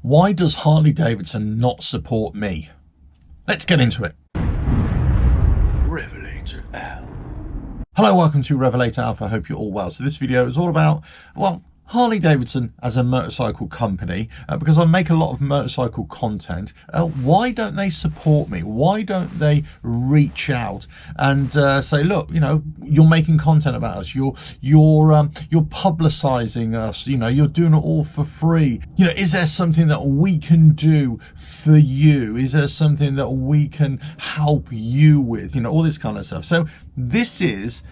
Why does Harley Davidson not support me? Let's get into it. RevelatorAlf. Hello, welcome to RevelatorAlf. I hope you're all well. So this video is all about, well, Harley Davidson as a motorcycle company, because I make a lot of motorcycle content. Why don't they support me? Why don't they reach out and say, look, you know, you're making content about us, you're publicizing us, you know, you're doing it all for free. You know, is there something that we can do for you? Is there something that we can help you with? You know, all this kind of stuff. So this is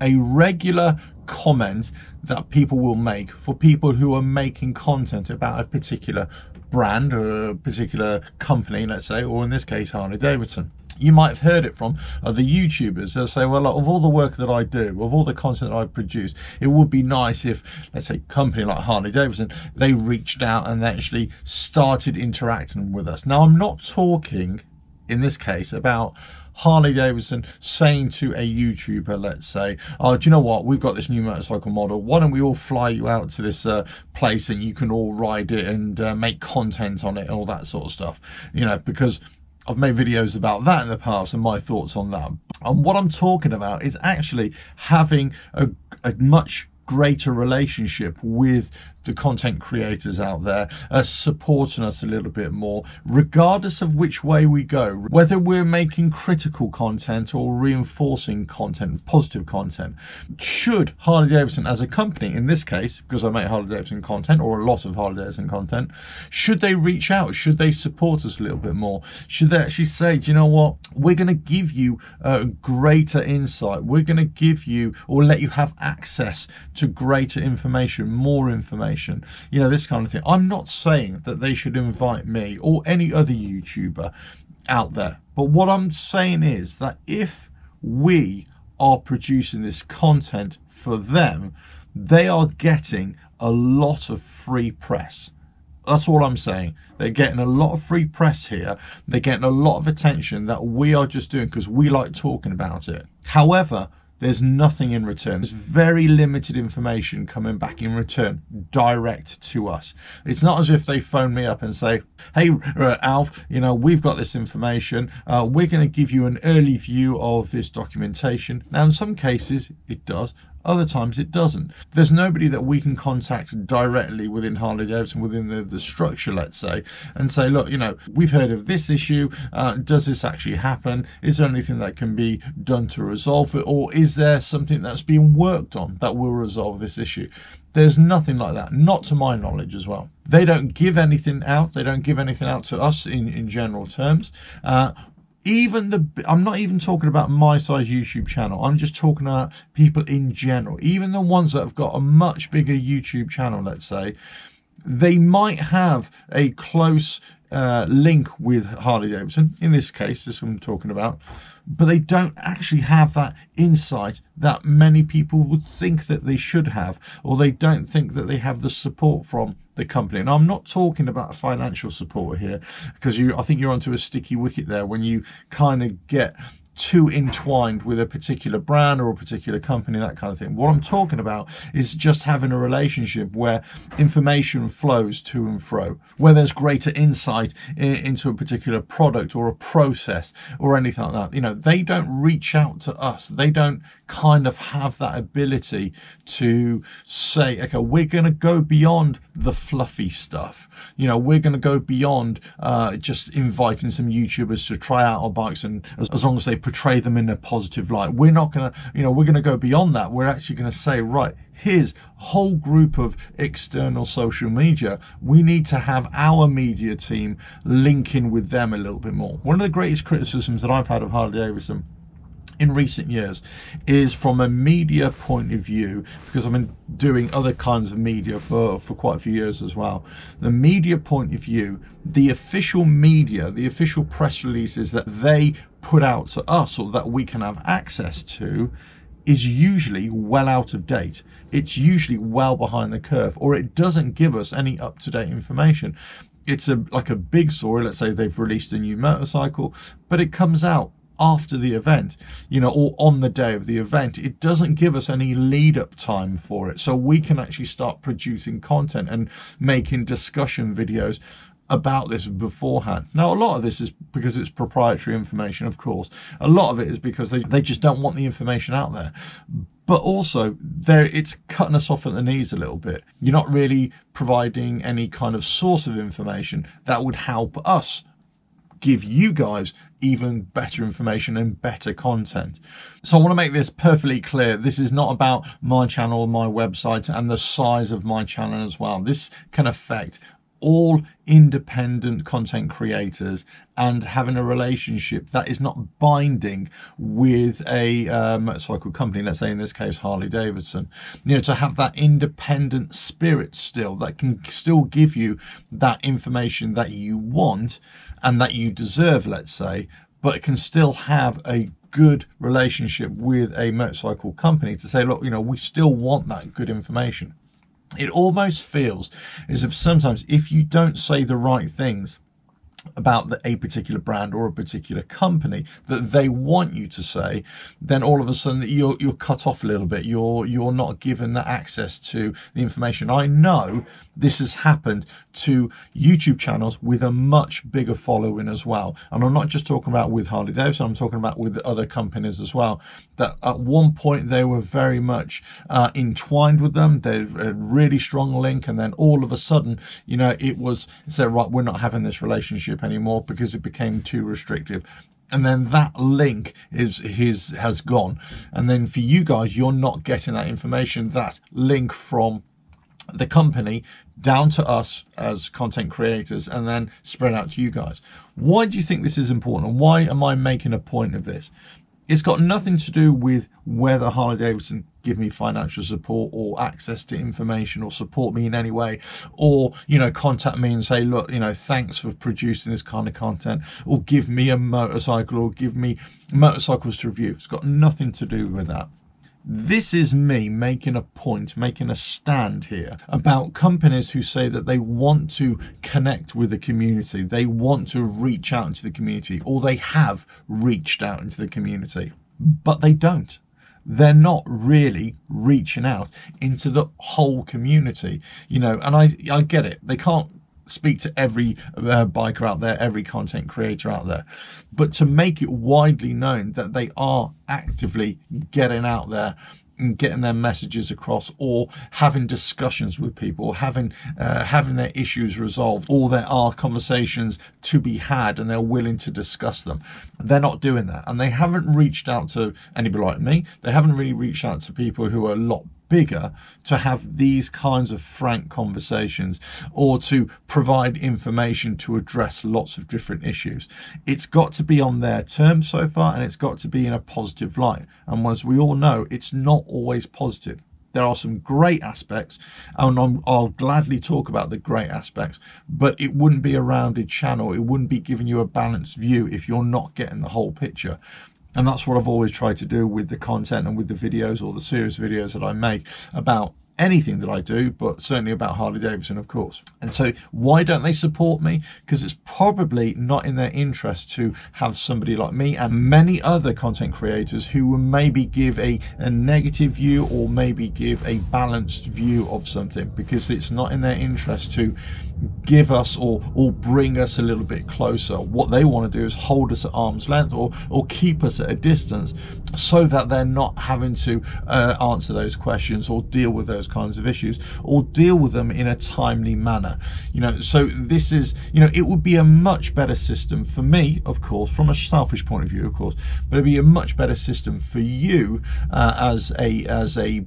a regular comment that people will make for people who are making content about a particular brand or a particular company, let's say, or in this case Harley Davidson. You might have heard it from other YouTubers. They'll say, well, of all the work that I do, of all the content that I produce, it would be nice if, let's say, a company like Harley Davidson, they reached out and they actually started interacting with us. Now, I'm not talking in this case about Harley Davidson saying to a YouTuber, let's say, oh, do you know what, we've got this new motorcycle model, why don't we all fly you out to this place and you can all ride it and make content on it and all that sort of stuff, you know, because I've made videos about that in the past and my thoughts on that. And what I'm talking about is actually having a much greater relationship with the content creators out there, supporting us a little bit more, regardless of which way we go, whether we're making critical content or reinforcing content, positive content. Should Harley Davidson as a company, in this case, because I make Harley Davidson content or a lot of Harley Davidson content, should they reach out? Should they support us a little bit more? Should they actually say, do you know what, we're going to give you greater insight, we're going to give you or let you have access to greater information, more information, you know, this kind of thing. I'm not saying that they should invite me or any other YouTuber out there, but what I'm saying is that if we are producing this content for them, they are getting a lot of free press. That's all I'm saying. They're getting a lot of free press here. They're getting a lot of attention that we are just doing because we like talking about it. However, there's nothing in return. There's very limited information coming back in return, direct to us. It's not as if they phone me up and say, hey, Alf, you know, we've got this information. We're going to give you an early view of this documentation. Now, in some cases, it does. Other times it doesn't. There's nobody that we can contact directly within Harley Davidson, within the structure, let's say, and say, look, you know, we've heard of this issue. Does this actually happen? Is there anything that can be done to resolve it? Or is there something that's being worked on that will resolve this issue? There's nothing like that, not to my knowledge as well. They don't give anything out. They don't give anything out to us in general terms. I'm not even talking about my size YouTube channel. I'm just talking about people in general. Even the ones that have got a much bigger YouTube channel, let's say, they might have a close link with Harley Davidson. In this case, this is what I'm talking about. But they don't actually have that insight that many people would think that they should have, or they don't think that they have the support from the company. And I'm not talking about financial support here, because I think you're onto a sticky wicket there when you kind of get too entwined with a particular brand or a particular company, that kind of thing. What I'm talking about is just having a relationship where information flows to and fro, where there's greater insight into a particular product or a process or anything like that. You know, they don't reach out to us. They don't kind of have that ability to say, okay, we're going to go beyond the fluffy stuff. You know, we're going to go beyond just inviting some YouTubers to try out our bikes, and as long as they portray them in a positive light. We're not going to, you know, we're going to go beyond that. We're actually going to say, right, here's a whole group of external social media. We need to have our media team link in with them a little bit more. One of the greatest criticisms that I've had of Harley Davidson in recent years is from a media point of view, because I've been doing other kinds of media for quite a few years as well. The media point of view, the official media, the official press releases that they put out to us or that we can have access to is usually well out of date. It's usually well behind the curve, or it doesn't give us any up-to-date information. It's like a big story. Let's say they've released a new motorcycle, but it comes out after the event, you know, or on the day of the event. It doesn't give us any lead up time for it, so we can actually start producing content and making discussion videos about this beforehand. Now, a lot of this is because it's proprietary information, of course. A lot of it is because they just don't want the information out there. But also, it's cutting us off at the knees a little bit. You're not really providing any kind of source of information that would help us give you guys even better information and better content. So I want to make this perfectly clear. This is not about my channel, my website, and the size of my channel as well. This can affect all independent content creators, and having a relationship that is not binding with a motorcycle company, let's say in this case Harley Davidson, to have that independent spirit still that can still give you that information that you want and that you deserve, let's say, but it can still have a good relationship with a motorcycle company to say, look, we still want that good information. It almost feels as if sometimes if you don't say the right things about a particular brand or a particular company that they want you to say, then all of a sudden you're cut off a little bit. You're not given that access to the information. I know this has happened to YouTube channels with a much bigger following as well. And I'm not just talking about with Harley Davidson, I'm talking about with other companies as well, that at one point they were very much entwined with them. They had a really strong link, and then all of a sudden, it was said, right, we're not having this relationship anymore because it became too restrictive. And then that link has gone. And then for you guys, you're not getting that information, that link from the company down to us as content creators and then spread out to you guys. Why do you think this is important? Why am I making a point of this? It's got nothing to do with whether Harley Davidson give me financial support or access to information or support me in any way, or contact me and say, look, thanks for producing this kind of content, or give me a motorcycle, or give me motorcycles to review. It's got nothing to do with that. This is me making a point, making a stand here about companies who say that they want to connect with the community, they want to reach out into the community, or they have reached out into the community, but they don't. They're not really reaching out into the whole community, and I get it. They can't speak to every biker out there, every content creator out there, but to make it widely known that they are actively getting out there and getting their messages across, or having discussions with people, or having their issues resolved, or there are conversations to be had and they're willing to discuss them. They're not doing that, and they haven't reached out to anybody like me. They haven't really reached out to people who are a lot bigger to have these kinds of frank conversations, or to provide information to address lots of different issues. It's got to be on their terms so far, and it's got to be in a positive light. And as we all know, it's not always positive. There are some great aspects, and I'll gladly talk about the great aspects, but it wouldn't be a rounded channel. It wouldn't be giving you a balanced view if you're not getting the whole picture. And that's what I've always tried to do with the content and with the videos, or the series videos that I make about anything that I do, but certainly about Harley Davidson, of course. And so why don't they support me? Because it's probably not in their interest to have somebody like me and many other content creators who will maybe give a negative view, or maybe give a balanced view of something, because it's not in their interest to give us or bring us a little bit closer. What they want to do is hold us at arm's length, or keep us at a distance, so that they're not having to answer those questions or deal with those kinds of issues, or deal with them in a timely manner. So this is, it would be a much better system for me, of course, from a selfish point of view, of course, but it'd be a much better system for you as a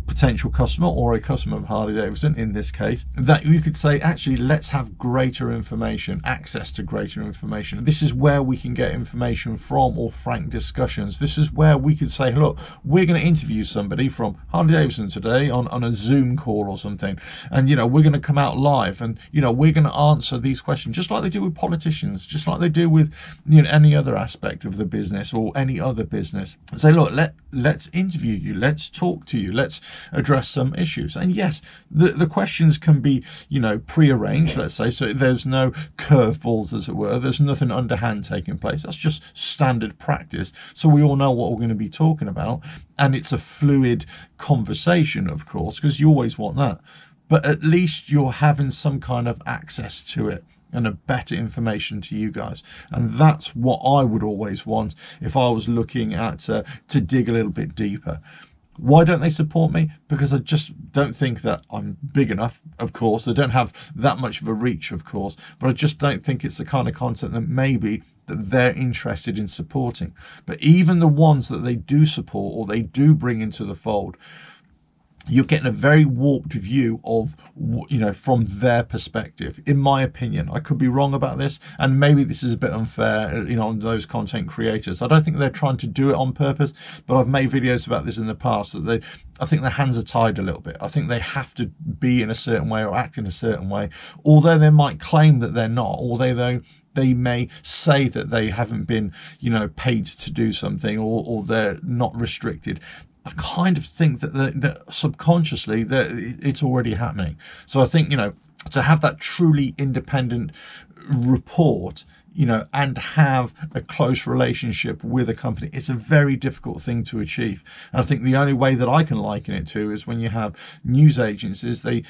potential customer, or a customer of Harley Davidson in this case, that you could say, actually, let's have greater information, access to greater information. This is where we can get information from, or frank discussions. This is where we could say, look, we're going to interview somebody from Harley Davidson today on a Zoom call or something, and we're going to come out live, and we're going to answer these questions just like they do with politicians, just like they do with any other aspect of the business or any other business. Say, look, let's interview you, let's talk to you, let's address some issues. And yes, the questions can be pre-arranged, let's say, so there's no curveballs, as it were. There's nothing underhand taking place. That's just standard practice, so we all know what we're going to be talking about, and it's a fluid conversation, of course, because you always want that, but at least you're having some kind of access to it. and a better information to you guys. And that's what I would always want if I was looking at to dig a little bit deeper. Why don't they support me? Because I just don't think that I'm big enough, of course. I don't have that much of a reach, of course, but I just don't think it's the kind of content that maybe that they're interested in supporting. But even the ones that they do support or they do bring into the fold, you're getting a very warped view of, from their perspective, in my opinion. I could be wrong about this, and maybe this is a bit unfair, on those content creators. I don't think they're trying to do it on purpose, but I've made videos about this in the past, that I think their hands are tied a little bit. I think they have to be in a certain way or act in a certain way, although they might claim that they're not, although they may say that they haven't been, paid to do something, or they're not restricted. I kind of think that subconsciously that it's already happening. So I think, to have that truly independent report, and have a close relationship with a company, it's a very difficult thing to achieve. And I think the only way that I can liken it to is when you have news agencies, they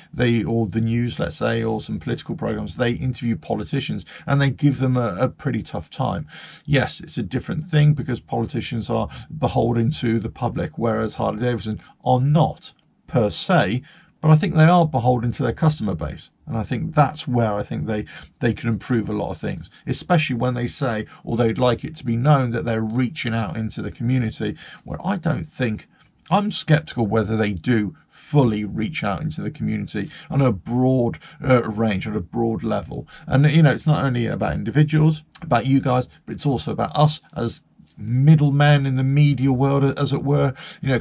or the news, let's say, or some political programs, they interview politicians and they give them a pretty tough time. Yes, it's a different thing because politicians are beholden to the public, whereas Harley Davidson are not per se, but I think they are beholden to their customer base. And I think that's where I think they can improve a lot of things, especially when they say, or they'd like it to be known, that they're reaching out into the community, where I don't think, I'm skeptical whether they do fully reach out into the community on a broad range, on a broad level. And, it's not only about individuals, about you guys, but it's also about us as middlemen in the media world, as it were,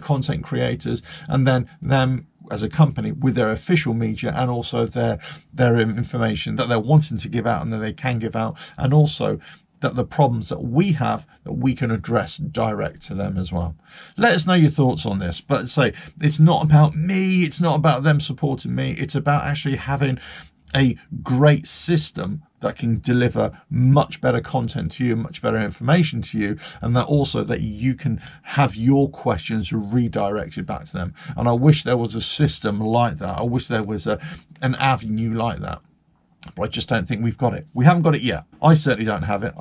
content creators, and then them as a company with their official media, and also their information that they're wanting to give out and that they can give out, and also that the problems that we have, that we can address direct to them as well. Let us know your thoughts on this. But say, it's not about me, it's not about them supporting me, it's about actually having a great system that can deliver much better content to you, much better information to you, and that also that you can have your questions redirected back to them. And I wish there was a system like that. I wish there was an avenue like that, but I just don't think we've got it. We haven't got it yet. I certainly don't have it.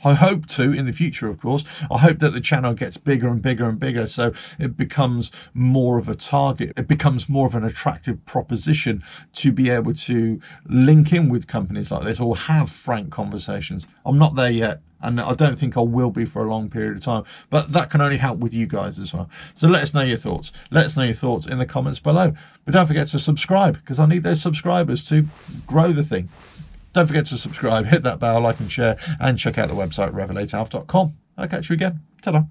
I hope to in the future, of course. I hope that the channel gets bigger and bigger and bigger, so it becomes more of a target. It becomes more of an attractive proposition to be able to link in with companies like this or have frank conversations. I'm not there yet, and I don't think I will be for a long period of time, but that can only help with you guys as well. So let us know your thoughts. Let us know your thoughts in the comments below. But don't forget to subscribe, because I need those subscribers to grow the thing. Don't forget to subscribe, hit that bell, like and share, and check out the website RevelatorAlf.com. I'll catch you again. Ta-da.